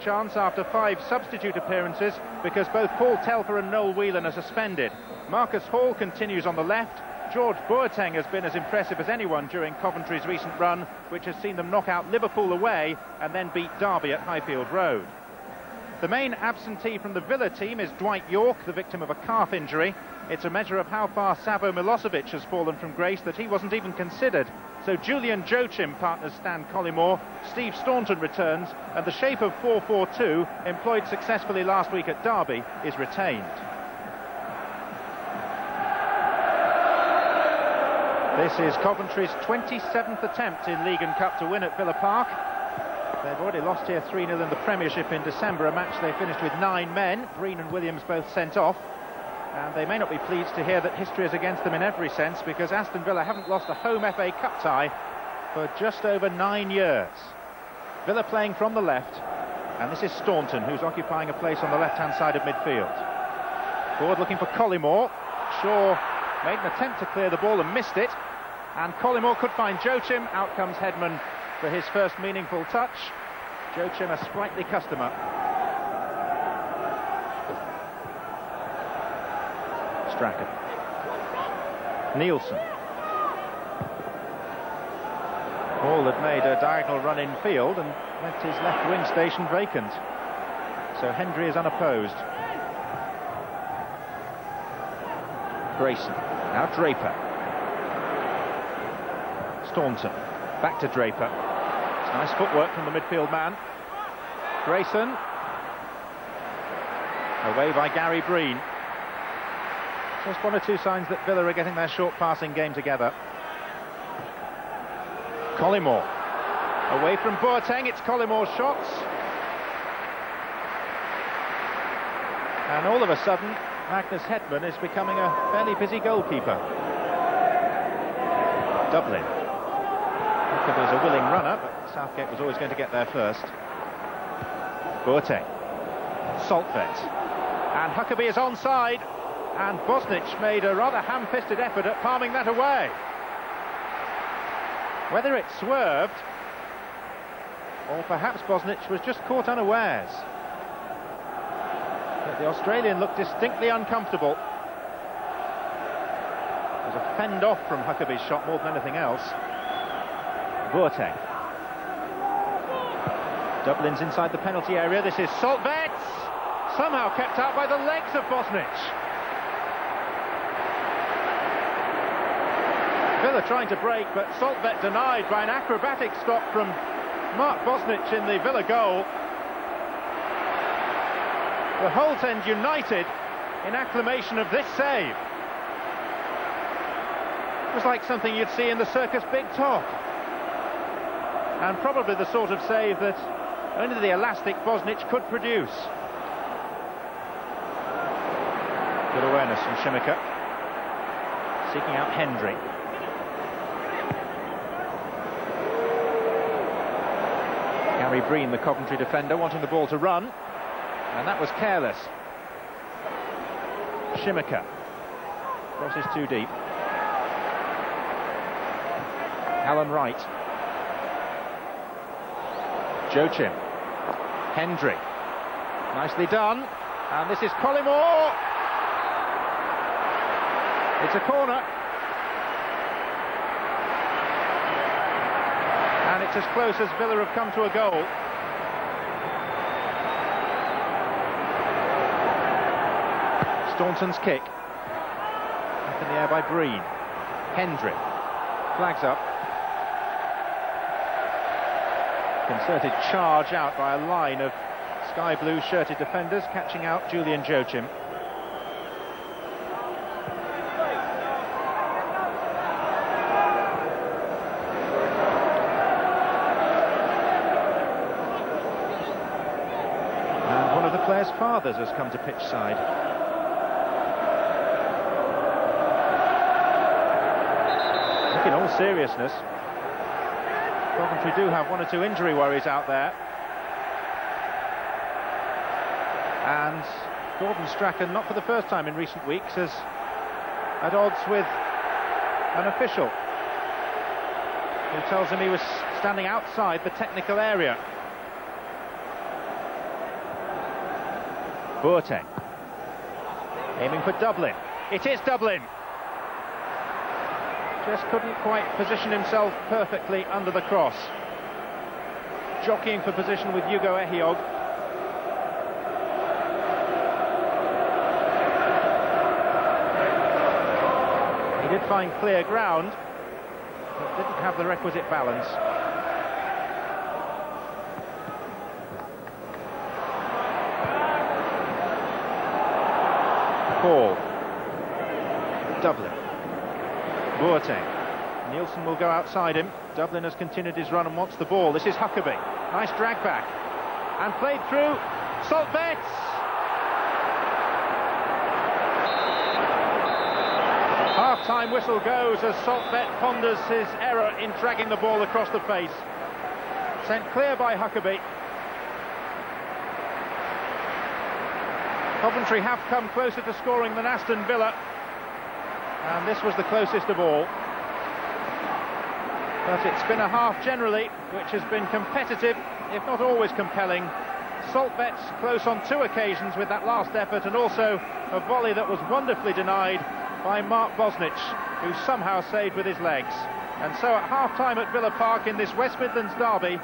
Chance after 5 substitute appearances because both Paul Telfer and Noel Whelan are suspended. Marcus Hall continues on the left. George Boateng has been as impressive as anyone during Coventry's recent run, which has seen them knock out Liverpool away and then beat Derby at Highfield Road. The main absentee from the Villa team is Dwight York, the victim of a calf injury. It's a measure of how far Savo Milosevic has fallen from grace that he wasn't even considered. So Julian Joachim partners Stan Collymore, Steve Staunton returns, and the shape of 4-4-2, employed successfully last week at Derby, is retained. This is Coventry's 27th attempt in League and Cup to win at Villa Park. They've already lost here 3-0 in the Premiership in December, a match they finished with 9 men, Breen and Williams both sent off. And they may not be pleased to hear that history is against them in every sense, because Aston Villa haven't lost a home FA Cup tie for just over 9 years. Villa playing from the left, and this is Staunton, who's occupying a place on the left-hand side of midfield. Forward looking for Collymore. Shaw made an attempt to clear the ball and missed it, and Collymore could find Joachim. Out comes Hedman for his first meaningful touch. Joachim, a sprightly customer. Strachan. Nielsen. Hall had made a diagonal run in field and left his left wing station vacant. So Hendry is unopposed. Grayson. Now Draper. Staunton. Back to Draper. It's nice footwork from the midfield man. Grayson. Away by Gary Breen. Just one or two signs that Villa are getting their short passing game together. Collymore. Away from Boateng, it's Collymore's shots. And all of a sudden, Magnus Hedman is becoming a fairly busy goalkeeper. Dublin. Huckabee is a willing runner, but Southgate was always going to get there first. Boateng. Saltvet. And Huckabee is onside. And Bosnich made a rather ham-fisted effort at palming that away. Whether it swerved, or perhaps Bosnich was just caught unawares. But the Australian looked distinctly uncomfortable. It was a fend off from Huckabee's shot more than anything else. Boateng. Dublin's inside the penalty area. This is Saltvet. Somehow kept out by the legs of Bosnich. Villa trying to break, but Saltvet denied by an acrobatic stop from Mark Bosnich in the Villa goal. The Holt End united in acclamation of this save. It was like something you'd see in the Circus Big Top. And probably the sort of save that only the elastic Bosnich could produce. Good awareness from Shimika. Seeking out Hendry. Gary Breen, the Coventry defender, wanting the ball to run, and that was careless. Shimika crosses too deep. Alan Wright. Joachim. Hendry. Nicely done, and this is Collymore. It's a corner. And it's as close as Villa have come to a goal. Staunton's kick. Up in the air by Breen. Hendry. Flags up. Concerted charge out by a line of sky blue shirted defenders, catching out Julian Joachim. Players' fathers has come to pitch side. Look, in all seriousness, Coventry do have one or two injury worries out there. And Gordon Strachan, not for the first time in recent weeks, is at odds with an official who tells him he was standing outside the technical area. Boateng. Aiming for Dublin. It is Dublin. Just couldn't quite position himself perfectly under the cross. Jockeying for position with Hugo Ehiog. He did find clear ground, but didn't have the requisite balance. Ball. Dublin. Boateng. Nielsen will go outside him. Dublin has continued his run and wants the ball. This is Huckabee. Nice drag back. And played through. Saltbets! Half-time whistle goes as Saltbet ponders his error in dragging the ball across the face. Sent clear by Huckabee. Coventry have come closer to scoring than Aston Villa, and this was the closest of all. But it's been a half generally which has been competitive, if not always compelling. Saltbets close on 2 occasions with that last effort, and also a volley that was wonderfully denied by Mark Bosnich, who somehow saved with his legs. And so at half-time at Villa Park in this West Midlands derby,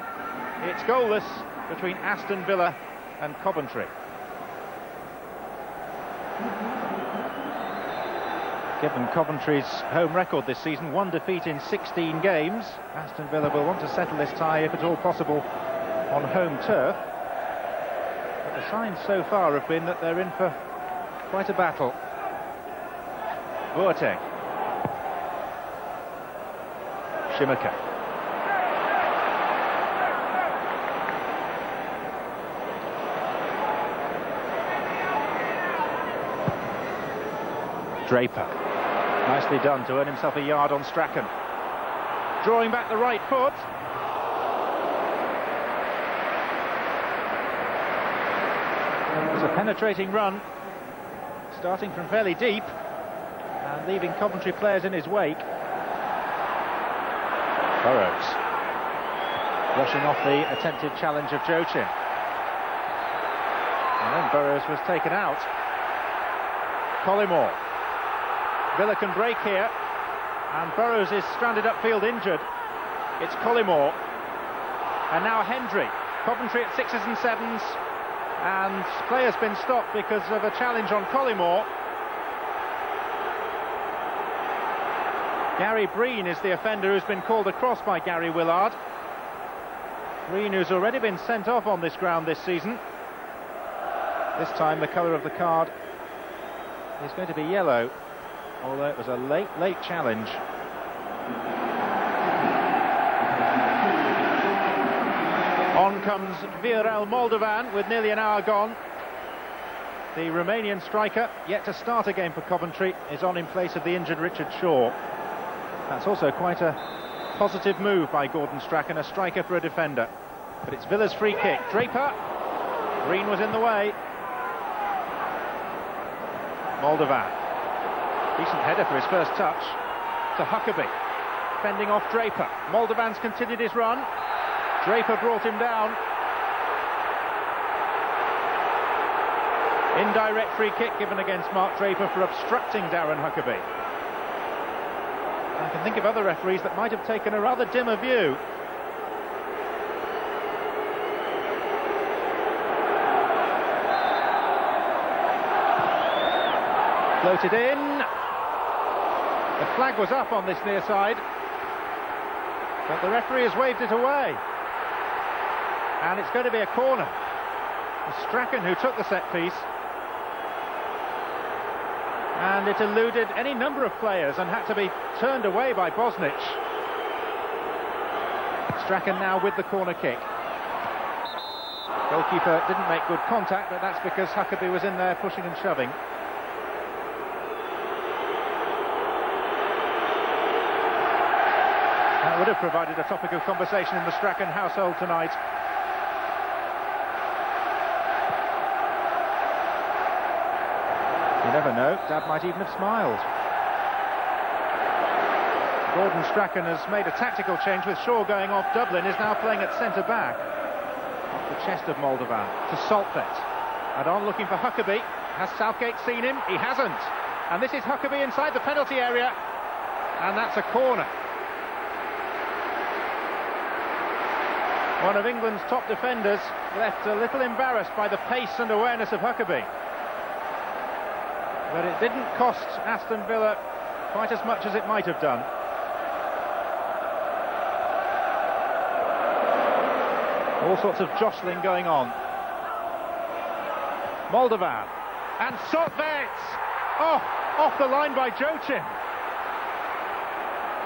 it's goalless between Aston Villa and Coventry. Given Coventry's home record this season, 1 defeat in 16 games, Aston Villa will want to settle this tie, if at all possible, on home turf. But the signs so far have been that they're in for quite a battle. Boateng. Shimaka. Draper. Nicely done to earn himself a yard on Strachan. Drawing back the right foot. It was a penetrating run, starting from fairly deep and leaving Coventry players in his wake. Burrows. Rushing off the attempted challenge of Jochin. And then Burrows was taken out. Collymore. Villa can break here, and Burrows is stranded upfield injured. It's Collymore, and now Hendry. Coventry at 6s and 7s, and play has been stopped because of a challenge on Collymore. Gary Breen is the offender who's been called across by Gary Willard. Breen, who's already been sent off on this ground this season. This time the colour of the card is going to be yellow, although it was a late challenge. On comes Vierel Moldovan with nearly an hour gone. The Romanian striker, yet to start a game for Coventry, is on in place of the injured Richard Shaw. That's also quite a positive move by Gordon Strachan, a striker for a defender. But it's Villa's free kick. Draper. Green was in the way. Moldovan. Decent header for his first touch to Huckabee, fending off Draper. Moldovan's continued his run. Draper brought him down. Indirect free kick given against Mark Draper for obstructing Darren Huckabee. I can think of other referees that might have taken a rather dimmer view. Floated in. The flag was up on this near side, but the referee has waved it away. And it's going to be a corner. Strachan, who took the set piece, and it eluded any number of players and had to be turned away by Bosnich. Strachan now with the corner kick. Goalkeeper didn't make good contact, but that's because Huckabee was in there pushing and shoving. That would have provided a topic of conversation in the Strachan household tonight. You never know, Dad might even have smiled. Gordon Strachan has made a tactical change with Shaw going off. Dublin is now playing at centre-back. Off the chest of Moldovan to Saltbet. And on looking for Huckabee. Has Southgate seen him? He hasn't. And this is Huckabee inside the penalty area. And that's a corner. One of England's top defenders left a little embarrassed by the pace and awareness of Huckabee. But it didn't cost Aston Villa quite as much as it might have done. All sorts of jostling going on. Moldovan. And Soltvedt! Oh, off the line by Joachim.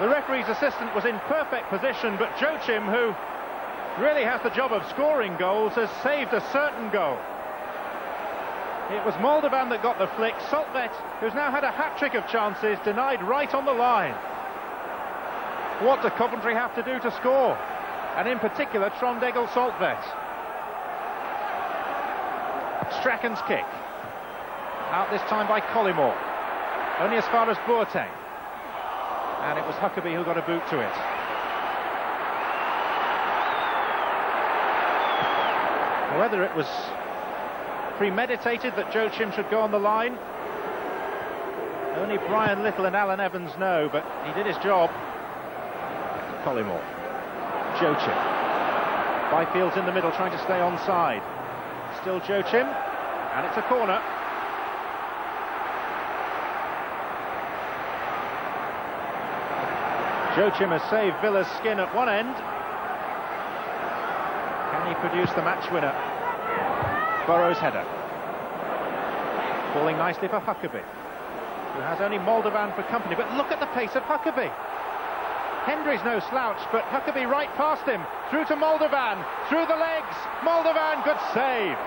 The referee's assistant was in perfect position, but Joachim, who really has the job of scoring goals, has saved a certain goal. It was Moldovan that got the flick. Soltvedt, who's now had a hat-trick of chances, denied right on the line. What do Coventry have to do to score? And in particular, Trondegel Soltvedt. Strachan's kick. Out this time by Collymore. Only as far as Boateng. And it was Huckabee who got a boot to it. Whether it was premeditated that Joachim should go on the line, only Brian Little and Alan Evans know, but he did his job. Collymore. Joachim. Byfield's in the middle trying to stay onside. Still Joachim, and it's a corner. Joachim has saved Villa's skin at one end. Can he produce the match winner? Burrow's header. Falling nicely for Huckabee, who has only Moldovan for company. But look at the pace of Huckabee. Hendry's no slouch, but Huckabee right past him. Through to Moldovan. Through the legs. Moldovan, good save.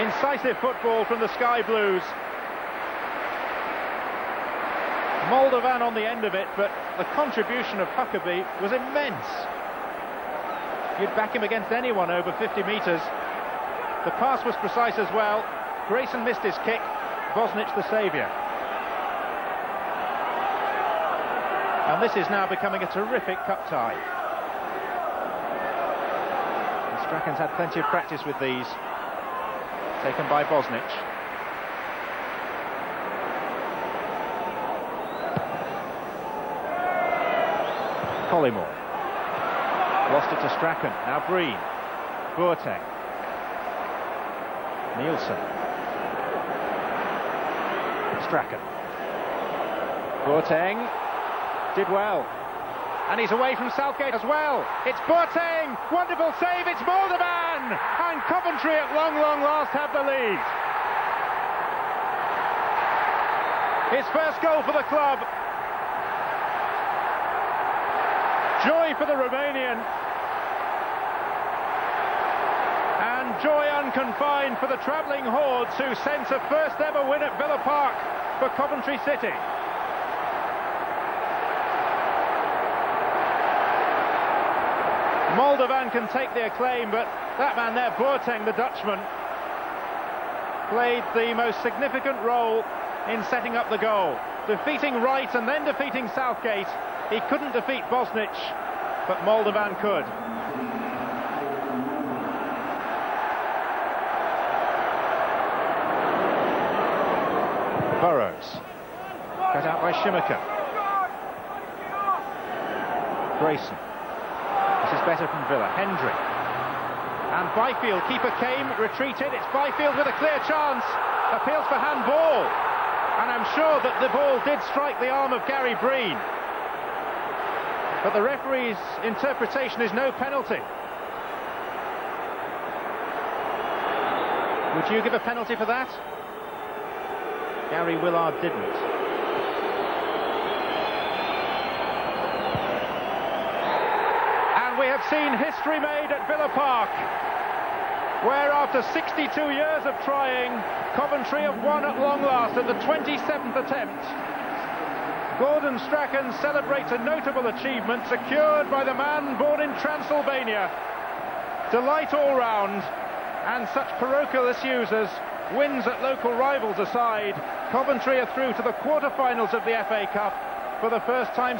Incisive football from the Sky Blues. Moldovan on the end of it, but the contribution of Huckabee was immense. You'd back him against anyone over 50 metres. The pass was precise as well. Grayson missed his kick. Bosnich the saviour. And this is now becoming a terrific cup tie. And Strachan's had plenty of practice with these. Taken by Bosnich. Collymore. Lost it to Strachan. Now Breen. Boateng. Nielsen. Strachan. Boateng did well. And he's away from Southgate as well. It's Boateng. Wonderful save. It's Moldovan. And Coventry at long last have the lead. His first goal for the club. Joy for the Romanian. And joy unconfined for the travelling hordes who sense a first ever win at Villa Park for Coventry City. Moldovan can take the acclaim, but that man there, Boateng, the Dutchman, played the most significant role in setting up the goal. Defeating Wright and then defeating Southgate. He couldn't defeat Bosnich, but Moldovan could. Burrows. Cut out by Schumacher. Grayson. This is better from Villa. Hendry. And Byfield, keeper came, retreated. It's Byfield with a clear chance. Appeals for handball. And I'm sure that the ball did strike the arm of Gary Breen. But the referee's interpretation is no penalty. Would you give a penalty for that? Gary Willard didn't. And we have seen history made at Villa Park, where after 62 years of trying, Coventry have won at long last at the 27th attempt. Gordon Strachan celebrates a notable achievement secured by the man born in Transylvania. Delight all round, and such parochial issues as wins at local rivals aside, Coventry are through to the quarter-finals of the FA Cup for the first time.